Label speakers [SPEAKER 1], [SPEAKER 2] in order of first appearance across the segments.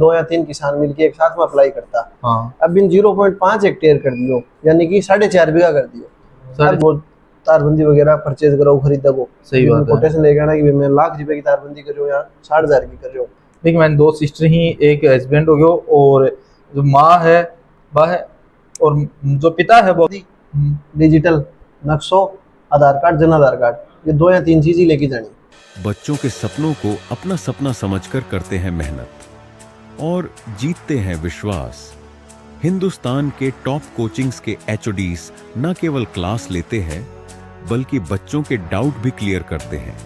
[SPEAKER 1] 2 या 3 किसान मिलके एक साथ में अप्लाई करता।
[SPEAKER 2] हाँ।
[SPEAKER 1] अब इन 0.5 हेक्टेयर कर दियो, यानी कि 4.5 बीघा कर दियो। अब वो तारबंदी वगैरह परचेज करो, खरीदा को
[SPEAKER 2] सही बात है।
[SPEAKER 1] कोटेशन लेके आना कि मैं लाख रुपए की तारबंदी कर रही हूँ या 60,000 की कर रही हूँ।
[SPEAKER 2] देखिए मैंने 2 सिस्टर ही, एक हस्बैंड हो गयो, और जो माँ है वह है, और जो पिता है वो
[SPEAKER 1] डिजिटल नक्शो, आधार कार्ड, जन आधार कार्ड, ये 2 या 3 चीज ही लेके जानी।
[SPEAKER 3] बच्चों के सपनों को अपना सपना समझकर करते हैं मेहनत और जीतते हैं विश्वास। हिंदुस्तान के टॉप कोचिंग्स के एचओडीज न केवल क्लास लेते हैं बल्कि बच्चों के डाउट भी क्लियर करते हैं।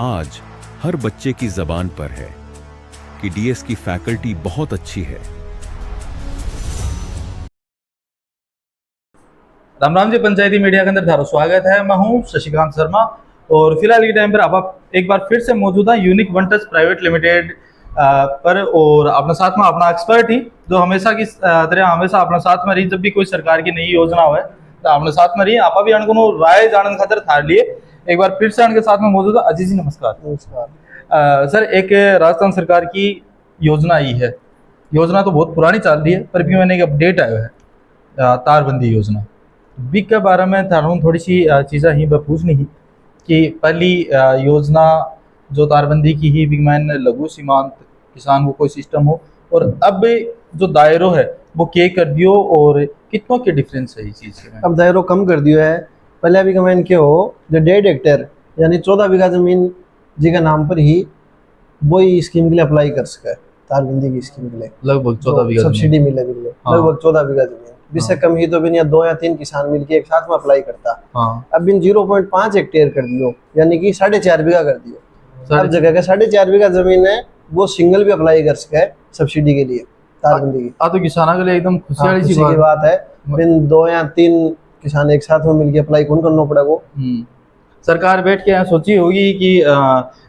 [SPEAKER 3] आज हर बच्चे की जबान पर है कि डीएस की फैकल्टी बहुत अच्छी है।
[SPEAKER 2] राम राम जी, पंचायती मीडिया के अंदर थारो स्वागत है। मैं हूं शशिकांत शर्मा और फिलहाल के टाइम पर आप एक बार फिर से मौजूद है unique one touch private limited पर, और अपने साथ में अपना एक्सपर्ट ही जो हमेशा की तरह हमेशा अपने साथ में रही। जब भी कोई सरकार की नई योजना हो तो अपने साथ में रही, आप भी अणको राय जानने खातर थार लिए एक बार फिर से अणके साथ में मौजूद है। अजीत जी नमस्कार।
[SPEAKER 1] नमस्कार।
[SPEAKER 2] सर, एक राजस्थान सरकार की योजना आई है, योजना तो बहुत पुरानी चल रही है पर भी मैंने एक अपडेट आया है तारबंदी योजना बिग के बारे में थारू थोड़ी सी चीज़ें ही पूछनी ही कि पहली योजना जो तारबंदी की ही बिग मैन लघु सीमांत किसान को कोई सिस्टम हो, और अब जो दायरो है वो के कर दियो, और कितनों के डिफरेंस है इस चीज़ में?
[SPEAKER 1] अब दायरो कम कर दियो है। पहले अभी कमेंट क्या हो, जो 1.5 हेक्टेयर यानी 14 बीघा जमीन जी का नाम पर ही वही स्कीम के लिए अप्लाई कर सके है, तारबंदी की स्कीम के लिए।
[SPEAKER 2] लगभग 14 बीघा
[SPEAKER 1] सब्सिडी मिले के लिए लगभग 14 बीघा जमीन, जिससे कम ही तो भी नहीं 2 या 3 किसान मिलके एक साथ में अप्लाई करता। अब इन 0.5 हेक्टेयर कर दियो, यानी कि 4.5 बीघा कर दियो। हर जगह का 4.5 बीघा जमीन है वो सिंगल भी अप्लाई कर सके है सब्सिडी के लिए, तारबंदी की।
[SPEAKER 2] तो किसानों के लिए एकदम खुशी वाली
[SPEAKER 1] खुशी की बात है। इन 2 या 3 किसान एक साथ में मिलके अप्लाई कौन करना पड़ेगा।
[SPEAKER 2] सरकार बैठ के यहाँ सोची होगी कि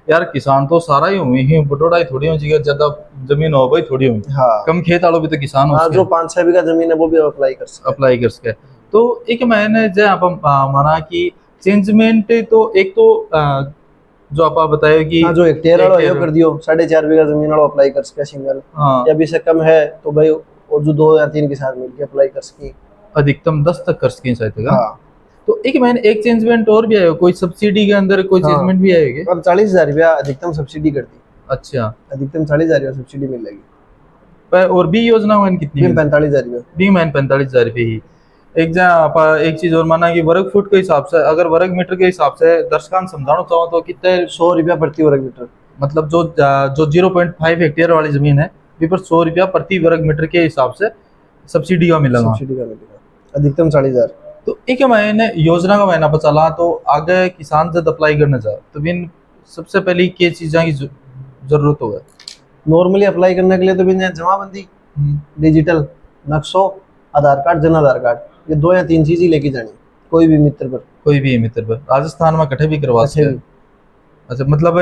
[SPEAKER 2] यार किसान तो सारा ही हुए ही, बटोड़ा ही थोड़ी होगी, ज्यादा जमीन हो भाई थोड़ी होगी। हाँ। कम खेत आलो भी तो किसान हो।
[SPEAKER 1] जो 5-6 बीघा जमीन है वो भी अप्लाई कर सके।
[SPEAKER 2] तो एक मैंने जो आप माना कि चेंजमेंट तो एक तो जो आप बताए कि
[SPEAKER 1] जो हेक्टेयर वाला यो कर दियो, 4.5 बीघा जमीन वाला अप्लाई कर सके सिंगल। या भी से कम है तो भाई और जो 2 या 3 किसान मिलके अप्लाई कर सके,
[SPEAKER 2] अधिकतम 10 तक कर सके शायद। तो एक मैंने एक चेंजमेंट और भी आया, कोई सब्सिडी के अंदर कोई चेंजमेंट भी आएगी।
[SPEAKER 1] अब 40,000 रुपया अधिकतम सब्सिडी कर दी।
[SPEAKER 2] अच्छा,
[SPEAKER 1] अधिकतम 40,000 रुपया सब्सिडी मिलेगी।
[SPEAKER 2] पर और भी योजना हुआ कितनी?
[SPEAKER 1] 45,000 रुपया।
[SPEAKER 2] भी मैंने 45,000 रुपये ही। एक चीज और माना कि वर्ग फुट के हिसाब से, अगर वर्ग मीटर के हिसाब से दर्शकान समझाना चाहो तो कितने
[SPEAKER 1] 100 रुपया प्रति वर्ग मीटर,
[SPEAKER 2] मतलब जो 0.5 हेक्टेयर वाली जमीन है पर 100 रुपया प्रति वर्ग मीटर के हिसाब से सब्सिडी का मिलेगा।
[SPEAKER 1] अधिकतम 40,000।
[SPEAKER 2] तो एक महीने योजना का महीना पता चला तो आगे किसान जब अप्लाई करना चाहे तो बिन सबसे पहले क्या चीज़ों की जरूरत होगा?
[SPEAKER 1] नॉर्मली अप्लाई करने के लिए तो बिन जमाबंदी, डिजिटल नक्शो, आधार कार्ड, जन आधार कार्ड, ये 2 या 3 चीज ही लेके जानी कोई भी मित्र पर।
[SPEAKER 2] राजस्थान में कटे भी करवा सकते। अच्छा, मतलब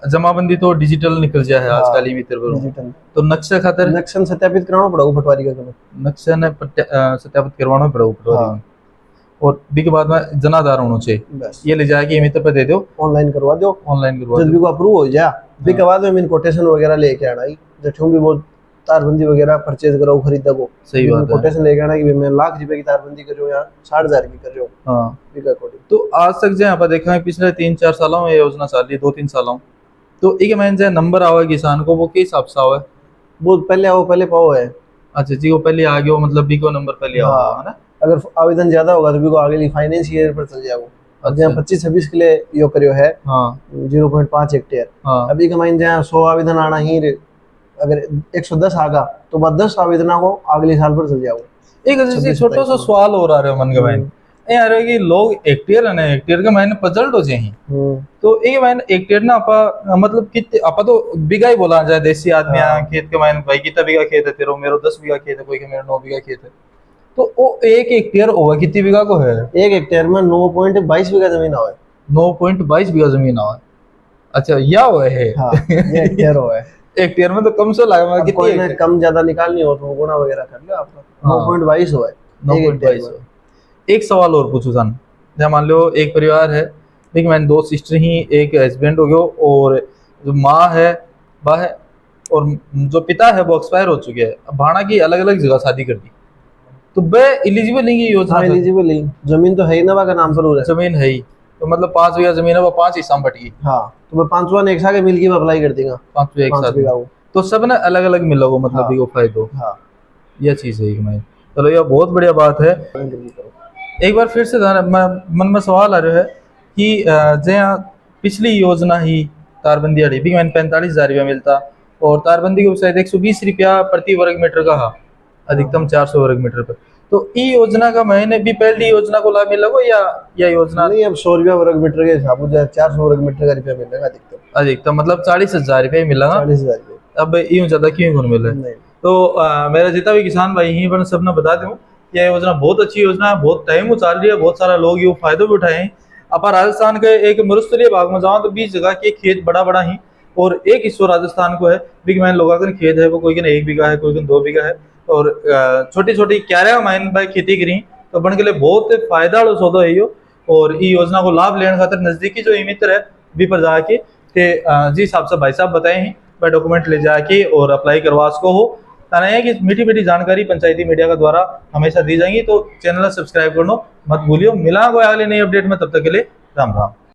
[SPEAKER 2] जमाबंदी तो डिजिटल निकल जाए है आजकल ही मित्र पर। डिजिटल तो नक्शा खातर
[SPEAKER 1] नक्शा सत्यापित कराना पड़ेगा पटवारी का,
[SPEAKER 2] नक्शा ने सत्यापित करवाना पड़ेगा पटवारी। और भी के बाद में जनाधार होना चाहिए, ये ले जाके मित्र पे दे दो, ऑनलाइन करवा दो। जब भी को अप्रूव हो जाए भी के बाद में कोटेशन वगैरह लेके आना ही, जठों भी वो तारबंदी वगैरह परचेज करो, खरीदा को। सही बात है। कोटेशन लेके आना कि मैं लाख रुपए की तारबंदी कर रही हूँ या 60,000 की कर रही हूँ। हाँ। तो आज तक जो आप देखा है पिछले 3-4 सालों में योजना चल रही है, 2-3 सालों, तो एक मैंने जो नंबर आवा किसान को वो किस हिसाब से आवा है?
[SPEAKER 1] वो पहले पाओ है।
[SPEAKER 2] अच्छा जी, वो पहले आ गया, मतलब बी को नंबर पहले आवा है ना।
[SPEAKER 1] अगर आवेदन ज्यादा होगा तो भी को आगे फाइनेंस ईयर पर चल जाएगा। अब जहाँ 25-26 के लिए यो करियो है 0.5 हेक्टेयर, अभी का माइन जहाँ 100 आवेदन आना ही, अगर 110 आगा तो बाद 10 आवेदना को अगले साल पर चल जाओगे।
[SPEAKER 2] एक छोटा सा सवाल हो रहा है मन के माइन यार कि लोग हेक्टेयर है ना, हेक्टेयर का मैंने पजल्ट हो जाए तो एक मैंने हेक्टेयर ना आपा मतलब कितने आपा तो बीघा ही बोला जाए देसी आदमी खेत के मैंने भाई कितना बीघा खेत है तेरा, मेरा 10 बीघा खेत है, कोई के मेरा 9 बीघा खेत है, तो वो 1 हेक्टेयर होगा कितनी बीघा को है?
[SPEAKER 1] 1 हेक्टेयर में 9.22 बीघा जमीन है।
[SPEAKER 2] 9.22 बीघा जमीन है। अच्छा, या हुआ है।
[SPEAKER 1] हाँ, ये हेक्टेयर हुआ है।
[SPEAKER 2] हेक्टेयर में तो कम से लगा
[SPEAKER 1] कितनी कम ज्यादा निकालनी हो तो गुणा वगैरह कर लो आप। 9.22 हुआ है।
[SPEAKER 2] 9.22। एक सवाल और पूछू सन, जब मान लो एक परिवार है, एक मैंने 2 सिस्टर ही, एक हस्बैंड हो गयो, और जो माँ है वह है, और जो पिता है वो एक्सपायर हो चुके हैं, अब भाड़ा की अलग अलग जगह शादी कर दी, तो वे एलिजिबल नहीं है योजना
[SPEAKER 1] हाँ
[SPEAKER 2] से।
[SPEAKER 1] एलिजिबल नहीं, जमीन तो है ही ना का नाम पर हो रहा है।
[SPEAKER 2] जमीन है ही, तो मतलब 5 बीघा जमीन है वो 5 हिस्सा में बट गई,
[SPEAKER 1] हाँ तो मैं 5वां ने एक साथ मिल के अप्लाई कर देगा
[SPEAKER 2] 5 बीघा एक
[SPEAKER 1] 5
[SPEAKER 2] साथ
[SPEAKER 1] बीघा
[SPEAKER 2] में।
[SPEAKER 1] वो।
[SPEAKER 2] तो सब ना अलग अलग मिला हो, मतलब
[SPEAKER 1] हाँ।
[SPEAKER 2] भी वो फायदो,
[SPEAKER 1] हाँ
[SPEAKER 2] यह चीज है मैं। चलो यह बहुत बढ़िया बात है। एक बार फिर से मन में सवाल आ रहा है कि जहाँ पिछली योजना ही तारबंदी वाली भी मैंने 45,000 रुपया मिलता, और तारबंदी को शायद 120 रुपया प्रति वर्ग मीटर का, अधिकतम 400 वर्ग मीटर पर। तो ई योजना का मैंने भी पहली योजना को लाभ मिला को, या योजना
[SPEAKER 1] नहीं अब 100 रुपया वर्ग मीटर के हिसाब से 400 वर्ग मीटर का रुपया मिलेगा अधिकतम।
[SPEAKER 2] अधिकतम मतलब 40,000 रुपया मिला ना।
[SPEAKER 1] 40,000 रुपये।
[SPEAKER 2] अब यूं ज्यादा क्यों कौन मिला है?
[SPEAKER 1] नहीं
[SPEAKER 2] तो मेरा जितना भी किसान भाई यहीं पर सबने बता दूं, यह योजना बहुत अच्छी योजना है, बहुत टाइम वो चल रही है, बहुत सारा लोग ये फायदे भी उठाए हैं। अपा राजस्थान के एक मरुस्थलीय भाग में जाओ तो 20 जगह के खेत बड़ा बड़ा ही, और एक हिस्सों राजस्थान को है बिग मैन लोगों का खेत है, वो कोई कन 1 बीघा है, कोई कन 2 बीघा है, और छोटी छोटी क्यारियां माइन भाई खेती करी, तो बन के लिए बहुत फायदा वाला सौदा है यो। और ई योजना को लाभ लेने खातिर नजदीकी जो ई मित्र है भी पर जाके जी हिसाब से भाई साहब बताए हैं, वह डॉक्यूमेंट ले जाके और अप्लाई करवा सको हो। ताना है कि मीठी मीठी जानकारी पंचायती मीडिया का द्वारा हमेशा दी जाएंगी, तो चैनल सब्सक्राइब करना मत भूलियो। मिला कोई अगले नई अपडेट में, तब तक के लिए राम राम।